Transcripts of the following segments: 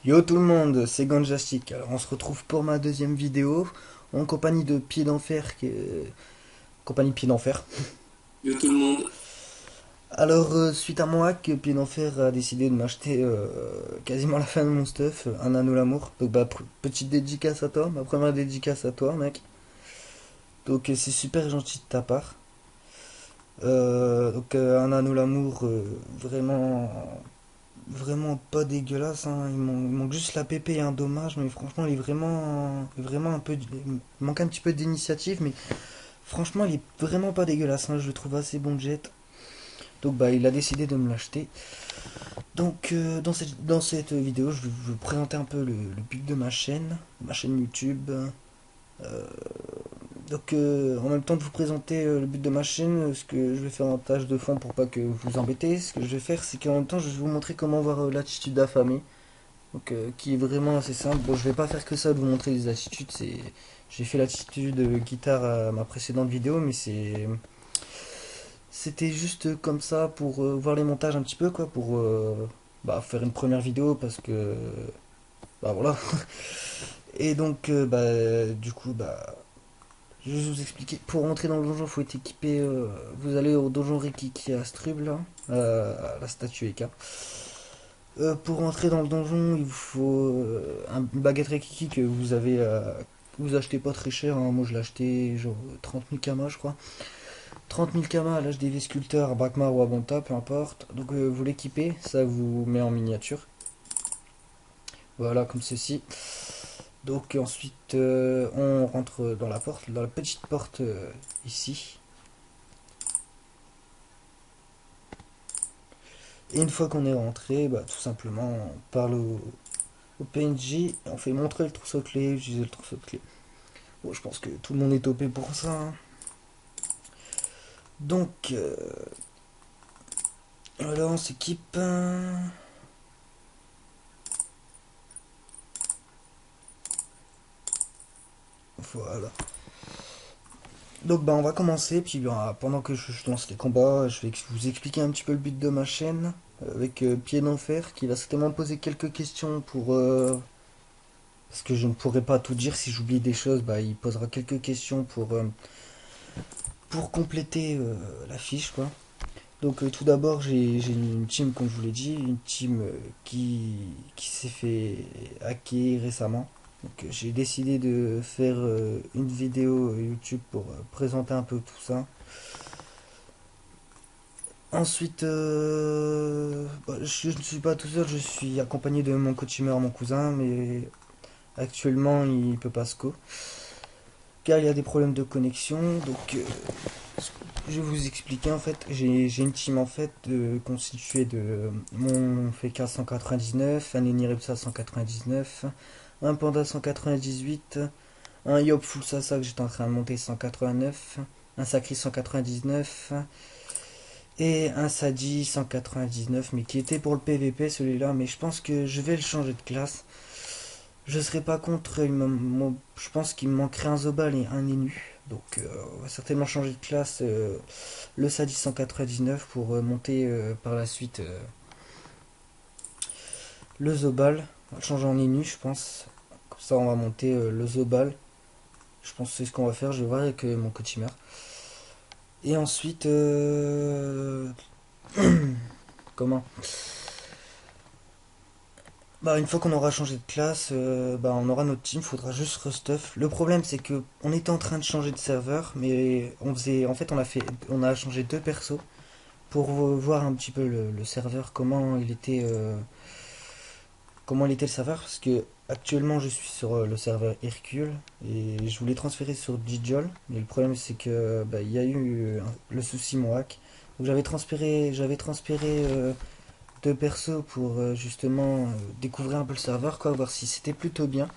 Yo tout le monde, c'est Ganjastic. Alors on se retrouve pour ma deuxième vidéo en compagnie de Pied d'Enfer, compagnie Pied d'Enfer. Yo tout le monde. Alors suite à mon hack, Pied d'Enfer a décidé de m'acheter quasiment la fin de mon stuff, un anneau l'amour. Donc bah petite dédicace à toi, ma première dédicace à toi mec. Donc c'est super gentil de ta part. Un anneau l'amour vraiment vraiment pas dégueulasse, hein. Il manque juste la PP et un dommage, mais franchement, il est vraiment un peu, il manque un petit peu d'initiative, mais franchement, il est vraiment pas dégueulasse, hein. Je le trouve assez bon de jet. Donc, bah, il a décidé de me l'acheter. Donc, dans cette vidéo, je vais vous présenter un peu le but de ma chaîne YouTube. En même temps de vous présenter le but de ma chaîne, ce que je vais faire en tâche de fond pour pas que vous embêtez, ce que je vais faire, c'est qu'en même temps, je vais vous montrer comment voir l'attitude affamée. Qui est vraiment assez simple. Bon, je vais pas faire que ça de vous montrer les attitudes. J'ai fait l'attitude guitare à ma précédente vidéo, mais c'était juste comme ça pour voir les montages un petit peu, quoi, pour faire une première vidéo parce que bah voilà. Et donc du coup je vais vous expliquer. Pour rentrer dans le donjon, faut être équipé. Vous allez au donjon Rikiki à Strub là, à la statue Eka. Pour rentrer dans le donjon, il vous faut une baguette Rekiki que vous achetez pas très cher, hein. Moi je l'ai acheté genre 30 000 kamas je crois. 30 000 kamas à l'âge des sculpteurs à Brakmar ou à Bonta, peu importe. Donc vous l'équipez, ça vous met en miniature. Voilà, comme ceci. Donc ensuite on rentre dans la porte, dans la petite porte ici. Et une fois qu'on est rentré, bah, tout simplement on parle au PNJ, on fait montrer le trousseau de clés, utiliser le trousseau de clés. Bon, je pense que tout le monde est topé pour ça, hein. Donc, voilà, on s'équipe. Voilà. Donc, bah, on va commencer. Puis, pendant que je lance les combats, je vais vous expliquer un petit peu le but de ma chaîne. Avec Pied d'Enfer, qui va certainement poser quelques questions pour. Parce que je ne pourrai pas tout dire. Si j'oublie des choses, bah, il posera quelques questions pour compléter la fiche, quoi. Donc tout d'abord j'ai une team comme je vous l'ai dit, une team qui s'est fait hacker récemment. Donc j'ai décidé de faire une vidéo YouTube pour présenter un peu tout ça. Ensuite, je ne suis pas tout seul, je suis accompagné de mon coachimeur, mon cousin, mais actuellement il peut pas se co. Car il y a des problèmes de connexion, donc je vais vous expliquer en fait. J'ai une team en fait constituée de mon FK 199, un Eniripsa 199, un Panda 198, un Yop Full Sasa que j'étais en train de monter 189, un Sakri 199 et un Sadi 199 mais qui était pour le PVP celui-là, mais je pense que je vais le changer de classe. Je serais pas contre, je pense qu'il me manquerait un Zobal et un Inu. Donc on va certainement changer de classe le Sadi 199 pour monter par la suite le Zobal. On va le changer en Inu je pense. Comme ça on va monter le Zobal. Je pense que c'est ce qu'on va faire, je vais voir avec mon coachimeur. Et ensuite comment Bah, une fois qu'on aura changé de classe, on aura notre team, faudra juste restuff. Le problème c'est que on était en train de changer de serveur, mais on a changé deux persos pour voir un petit peu le serveur, comment il était le serveur, parce que actuellement je suis sur le serveur Hercule et je voulais transférer sur Dijol, mais le problème c'est que il y a eu le souci mon hack. Donc j'avais transféré deux persos pour justement découvrir un peu le serveur, quoi, voir si c'était plutôt bien.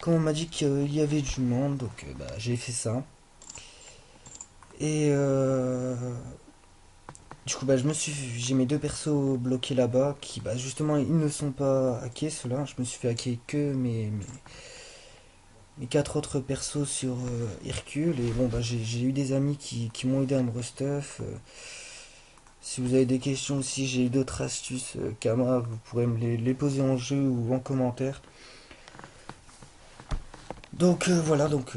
Comme on m'a dit qu'il y avait du monde, donc j'ai fait ça. Et du coup, j'ai mes deux persos bloqués là-bas, qui justement ils ne sont pas hackés, ceux-là. Je me suis fait hacker que mes quatre autres persos sur Hercule. Et bon, j'ai eu des amis qui m'ont aidé à me restuff. Si vous avez des questions, si j'ai d'autres astuces Kama, vous pourrez me les poser en jeu ou en commentaire. Donc voilà, donc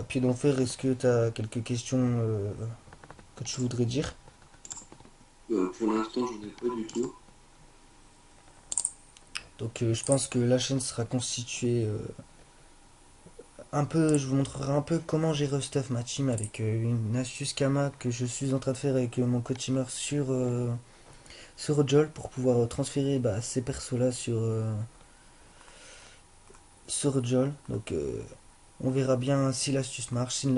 pied d'enfer, est-ce que tu as quelques questions que tu voudrais dire? Pour l'instant, j'en ai pas du tout. Donc je pense que la chaîne sera constituée un peu, je vous montrerai un peu comment gérer stuff ma team avec une astuce Kama que je suis en train de faire avec mon coach teamer sur Jol pour pouvoir transférer ces persos là sur Jol. Donc on verra bien si l'astuce marche. Si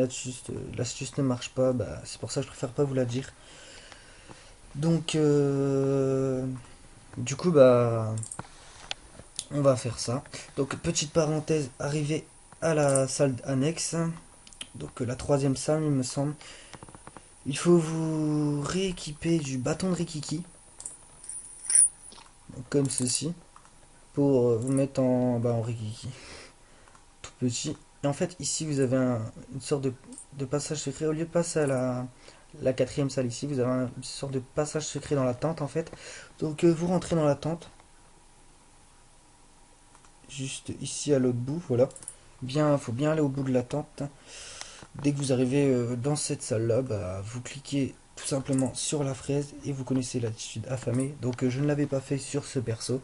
l'astuce ne marche pas, c'est pour ça que je préfère pas vous la dire. Donc du coup on va faire ça. Donc petite parenthèse, arrivé à la salle annexe, donc la troisième salle il me semble. Il faut vous rééquiper du bâton de Rikiki, donc comme ceci, pour vous mettre en Rikiki, tout petit. Et en fait ici vous avez une sorte de passage secret. Au lieu de passer à la quatrième salle ici, vous avez une sorte de passage secret dans la tente en fait. Donc vous rentrez dans la tente, juste ici à l'autre bout, voilà. Bien, faut bien aller au bout de la tente. Dès que vous arrivez dans cette salle là, vous cliquez tout simplement sur la fraise et vous connaissez l'attitude affamée. Donc je ne l'avais pas fait sur ce perso.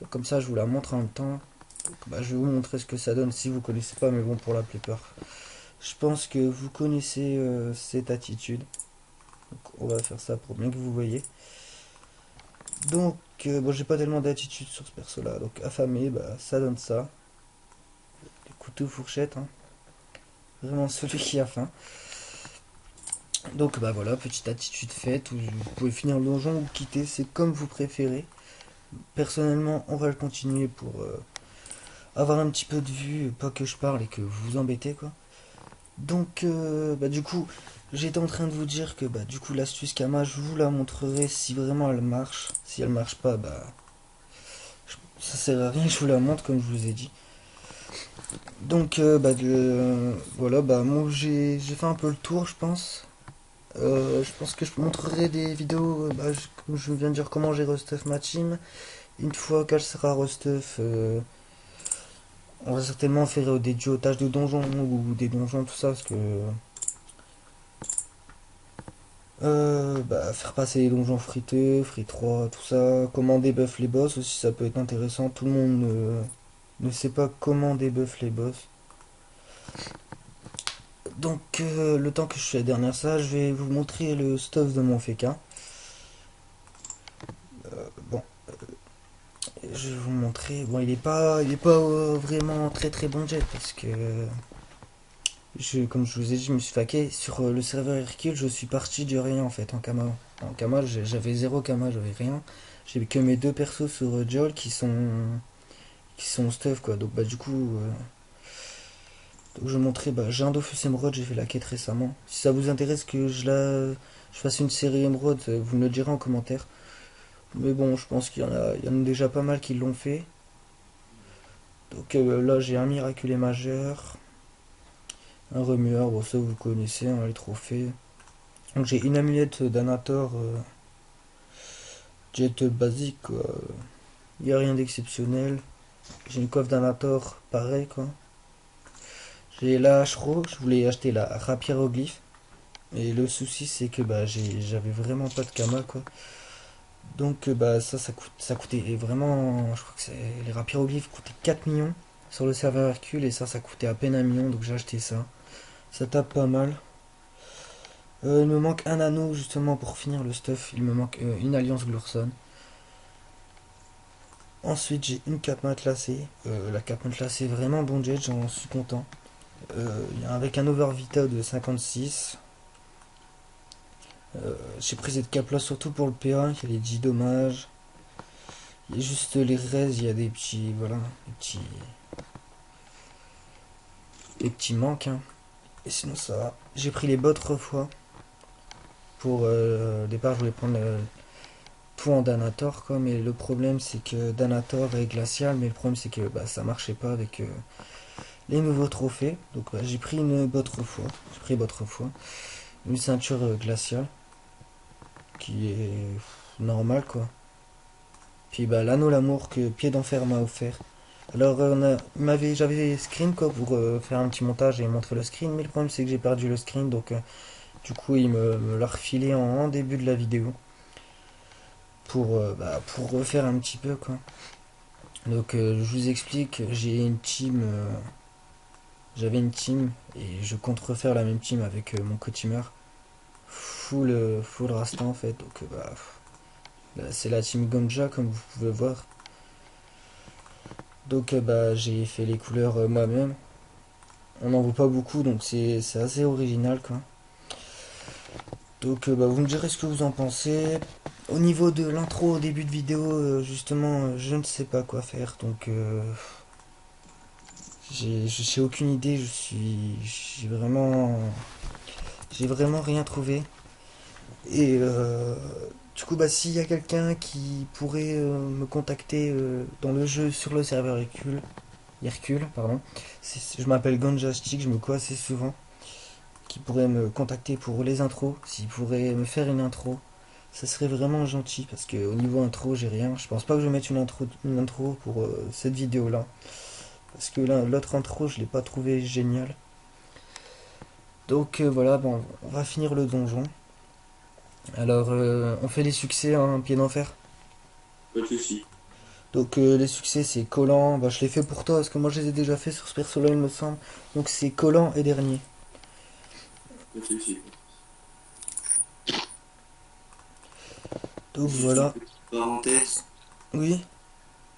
Donc comme ça je vous la montre en même temps. Donc, je vais vous montrer ce que ça donne si vous connaissez pas, mais bon pour la plupart. Je pense que vous connaissez cette attitude. Donc on va faire ça pour bien que vous voyez. Donc bon j'ai pas tellement d'attitude sur ce perso là. Donc affamé, ça donne ça. Les couteaux fourchettes, hein. Vraiment celui qui a faim. Donc voilà, petite attitude faite, où vous pouvez finir le donjon ou quitter, c'est comme vous préférez. Personnellement, on va le continuer pour avoir un petit peu de vue, pas que je parle et que vous vous embêtez quoi. Donc du coup, j'étais en train de vous dire que du coup l'astuce Kama, je vous la montrerai si vraiment elle marche. Si elle marche pas, ça sert à rien que je vous la montre comme je vous ai dit. Donc voilà, moi j'ai fait un peu le tour je pense. Je pense que je montrerai des vidéos, comme je viens de dire, comment j'ai restuff ma team. Une fois qu'elle sera restuff, on va certainement faire des duotages de donjons ou des donjons, tout ça, parce que faire passer les donjons friteux, free 3, tout ça, comment débuff les boss aussi, ça peut être intéressant. Tout le monde ne sait pas comment débuff les boss. Donc, le temps que je suis à la dernière salle, je vais vous montrer le stuff de mon FK. Bon, je vais vous montrer. Bon, il est pas vraiment très très bon jet parce que comme je vous ai dit, je me suis faqué sur le serveur Hercule. Je suis parti du rien en fait en Kama. En Kama, j'avais zéro Kama, j'avais rien. J'ai que mes deux persos sur Jol qui sont stuff quoi. Donc du coup, donc, je vais montrer. J'ai un Dofus Emerald, j'ai fait la quête récemment. Si ça vous intéresse que je fasse une série Emerald, vous me le direz en commentaire. Mais bon, je pense qu'il y en a déjà pas mal qui l'ont fait. Donc là, j'ai un miraculé majeur, un remueur, bon ça vous connaissez, hein, les trophées. Donc j'ai une amulette d'Anator, jet basique, quoi. Il n'y a rien d'exceptionnel. J'ai une coiffe d'Anator, pareil quoi. J'ai la Hro, je voulais acheter la Rapieroglyphe. Et le souci c'est que j'avais vraiment pas de Kama quoi. Donc ça coûtait vraiment, je crois que les Rapieroglyphes coûtaient 4 millions sur le serveur Hercule et ça coûtait à peine 1 million donc j'ai acheté ça. Ça tape pas mal. Il me manque un anneau justement pour finir le stuff. Il me manque une alliance Glurson. Ensuite j'ai une cape matelassée. La cape matelassée est vraiment bon jet, j'en suis content. Avec un overvita de 56. J'ai pris cette cape là surtout pour le PA, il y a les 10 dommages. Il y a juste les res, il y a des petits. Voilà, des petits manques. Hein. Et sinon ça va. J'ai pris les bottes refois. Pour au départ je voulais prendre tout en Danator quoi, mais le problème c'est que Danator est glacial, mais le problème c'est que ça marchait pas avec les nouveaux trophées. Donc j'ai pris une botte refois. J'ai pris botte refois. Une ceinture glaciale. qui est normal quoi. Puis bah l'anneau l'amour que Pied d'Enfer m'a offert. Alors j'avais screen quoi pour faire un petit montage et montrer le screen, mais le problème c'est que j'ai perdu le screen donc du coup il me l'a refilé en début de la vidéo pour refaire un petit peu quoi. Donc je vous explique, j'avais une team et je compte refaire la même team avec mon co-teamer. Full Rasta en fait, donc là, c'est la team Ganja comme vous pouvez voir. Donc j'ai fait les couleurs moi-même. On n'en voit pas beaucoup donc c'est assez original quoi. Donc vous me direz ce que vous en pensez. Au niveau de l'intro au début de vidéo, justement, je ne sais pas quoi faire donc j'ai aucune idée, j'ai vraiment rien trouvé. Et du coup, bah, s'il y a quelqu'un qui pourrait me contacter dans le jeu sur le serveur Hercule, pardon, je m'appelle Ganjastic, je me coins assez souvent, qui pourrait me contacter pour les intros, s'il pourrait me faire une intro, ça serait vraiment gentil parce que au niveau intro, j'ai rien. Je pense pas que je vais mettre une intro pour cette vidéo là, parce que là, l'autre intro, je l'ai pas trouvé génial. Donc voilà, bon, on va finir le donjon. Alors, on fait les succès, hein, pied d'enfer. Pas de soucis. Donc les succès c'est Collant, bah, je l'ai fait pour toi parce que moi je les ai déjà fait sur ce perso là il me semble. Donc c'est Collant et dernier. Pas de soucis. Donc Juste une voilà. petite parenthèse. Oui.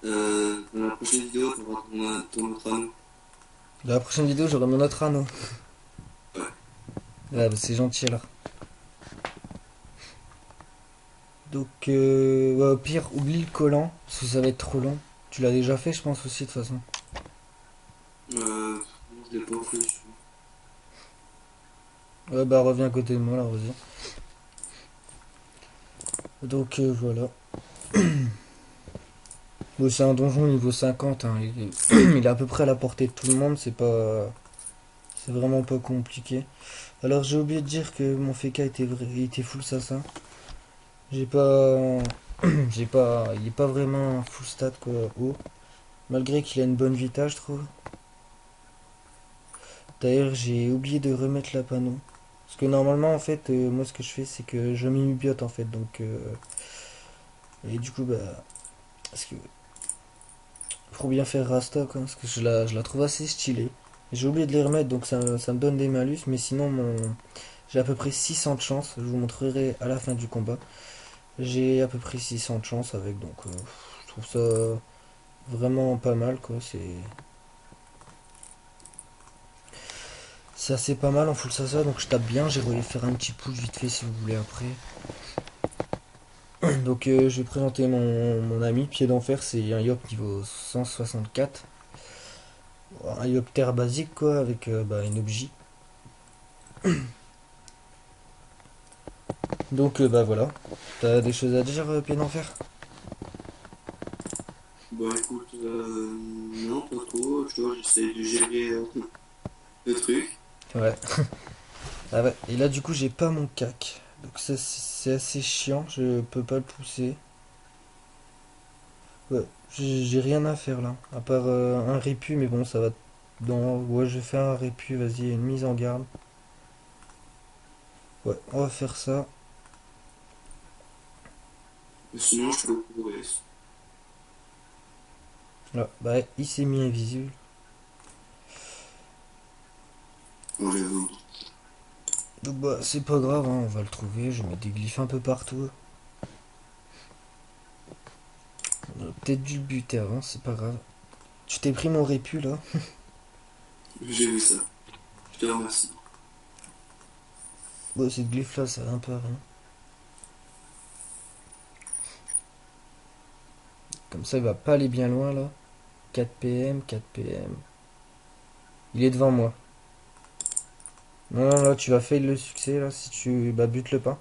Dans la prochaine vidéo, tu auras ton autre anneau. Dans la prochaine vidéo j'aurai mon autre anneau. Ouais. Ah, bah, c'est gentil alors. Donc ouais, au pire oublie le collant parce que ça va être trop long. Tu l'as déjà fait je pense aussi de toute façon. Non, je l'ai pas fait. Ouais bah reviens à côté de moi là vas-y. Donc voilà. Bon, c'est un donjon niveau 50, hein. Il est à peu près à la portée de tout le monde, c'est vraiment pas compliqué. Alors j'ai oublié de dire que mon FK il était full assassin. J'ai pas. Il est pas vraiment full stat quoi, haut. Malgré qu'il a une bonne vita, je trouve. D'ailleurs, j'ai oublié de remettre la panneau. Parce que normalement, en fait, moi ce que je fais, c'est que je mets une biote en fait. Donc. Et du coup, bah. Parce que. Pour bien faire Rasta, quoi. Parce que je la trouve assez stylée. J'ai oublié de les remettre, donc ça me donne des malus. Mais sinon, j'ai à peu près 600 de chance. Je vous montrerai à la fin du combat. J'ai à peu près 600 de chance avec, donc je trouve ça vraiment pas mal quoi. C'est assez pas mal en full salsa donc je tape bien. J'ai voulu faire un petit push vite fait si vous voulez après. Donc je vais présenter mon ami Pied d'Enfer, c'est un Yop niveau 164. Un Yop terre basique quoi avec bah, une objet. Donc bah voilà. T'as des choses à dire Pied d'Enfer? Bah écoute, non, pas trop. Tu vois, j'essaie de gérer le truc. Ouais. Ah ouais. Et là du coup j'ai pas mon cac. Donc ça c'est assez chiant, je peux pas le pousser. Ouais, j'ai rien à faire là, à part un répu, mais bon, ça va. Ouais, je vais faire un répu, vas-y, une mise en garde. Ouais, on va faire ça. Sinon, je peux courir. Là, bah, il s'est mis invisible. Bon, j'avoue. Donc, bah, c'est pas grave, hein, on va le trouver. Je mets des glyphes un peu partout. On aurait peut-être dû le buter avant, c'est pas grave. Tu t'es pris mon répu là? J'ai vu ça. Je te remercie. Bon, cette glyphe là, ça va un peu à rien. Comme ça, il va pas aller bien loin là. 4 PM, 4 PM. Il est devant moi. Non, non, là, tu vas fail le succès là si tu. Bah, bute le pas.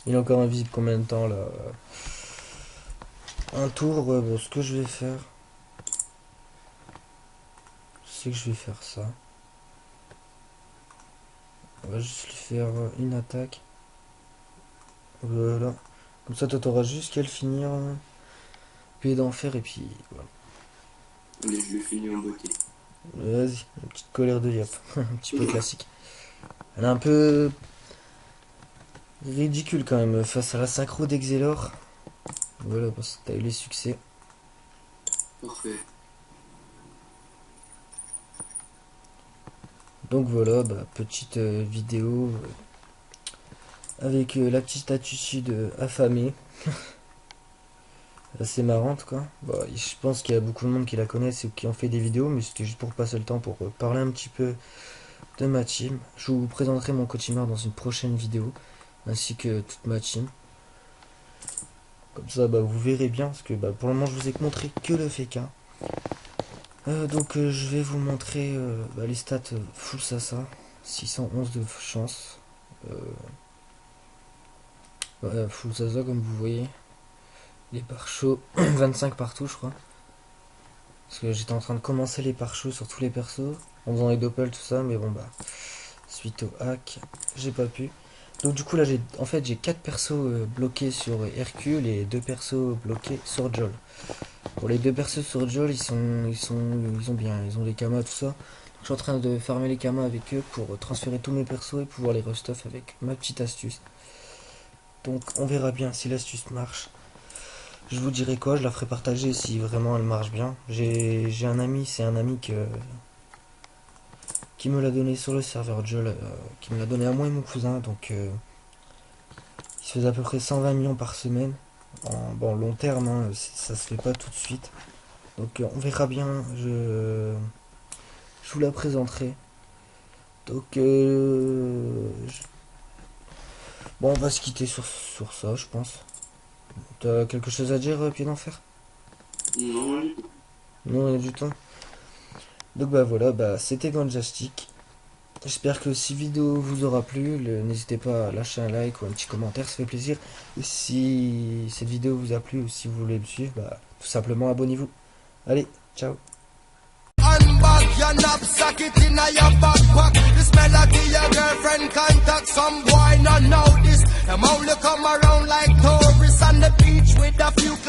Il est encore invisible combien de temps là? Un tour, ouais, bon, ce que je vais faire, c'est que je vais faire ça. On va juste lui faire une attaque. Voilà. Comme ça, toi, t'auras juste qu'à le finir. Puis d'enfer, et puis voilà. Allez, je le finis en beauté. Vas-y, une petite colère de Yap. Un petit peu classique. Elle est un peu ridicule quand même face à la synchro d'Exelor. Voilà, parce que t'as eu les succès. Parfait. Donc voilà, bah, petite vidéo avec la petite attitude affamée. Assez marrante quoi. Bah, je pense qu'il y a beaucoup de monde qui la connaissent ou qui ont fait des vidéos, mais c'était juste pour passer le temps, pour parler un petit peu de ma team. Je vous présenterai mon coachimar dans une prochaine vidéo, ainsi que toute ma team. Comme ça, bah, vous verrez bien, parce que bah, pour le moment, je vous ai montré que le FK. Donc, je vais vous montrer bah, les stats full Sasa. 611 de chance. Full Sasa, comme vous voyez. Les pare-chocs, 25 partout, je crois. Parce que j'étais en train de commencer les pare-chocs sur tous les persos, en faisant les doppels, tout ça, mais bon, bah, suite au hack, j'ai pas pu. Donc du coup là j'ai 4 persos bloqués sur Hercule et 2 persos bloqués sur Jol. Pour les 2 persos sur Jol, ils ont bien, ils ont les kamas tout ça. Donc, je suis en train de farmer les kamas avec eux pour transférer tous mes persos et pouvoir les restuff avec ma petite astuce. Donc on verra bien si l'astuce marche. Je vous dirai quoi, je la ferai partager si vraiment elle marche bien. J'ai un ami, c'est un ami qui me l'a donné sur le serveur Jol, qui me l'a donné à moi et mon cousin, donc il se faisait à peu près 120 millions par semaine, en long terme, hein, ça se fait pas tout de suite, donc on verra bien, je vous la présenterai, donc bon on va se quitter sur ça je pense. T'as quelque chose à dire, Pied d'Enfer? Non, du tout. Non, rien du tout. Donc bah voilà, bah c'était Ganjastic. J'espère que si vidéo vous aura plu, n'hésitez pas à lâcher un like ou un petit commentaire, ça fait plaisir. Et si cette vidéo vous a plu ou si vous voulez me suivre, bah tout simplement abonnez-vous. Allez, ciao. Unbag your knapsack, it in your backpack. This melody your girlfriend contact. Some boy not know this. Them only come around like tourists on the beach with a few clubs.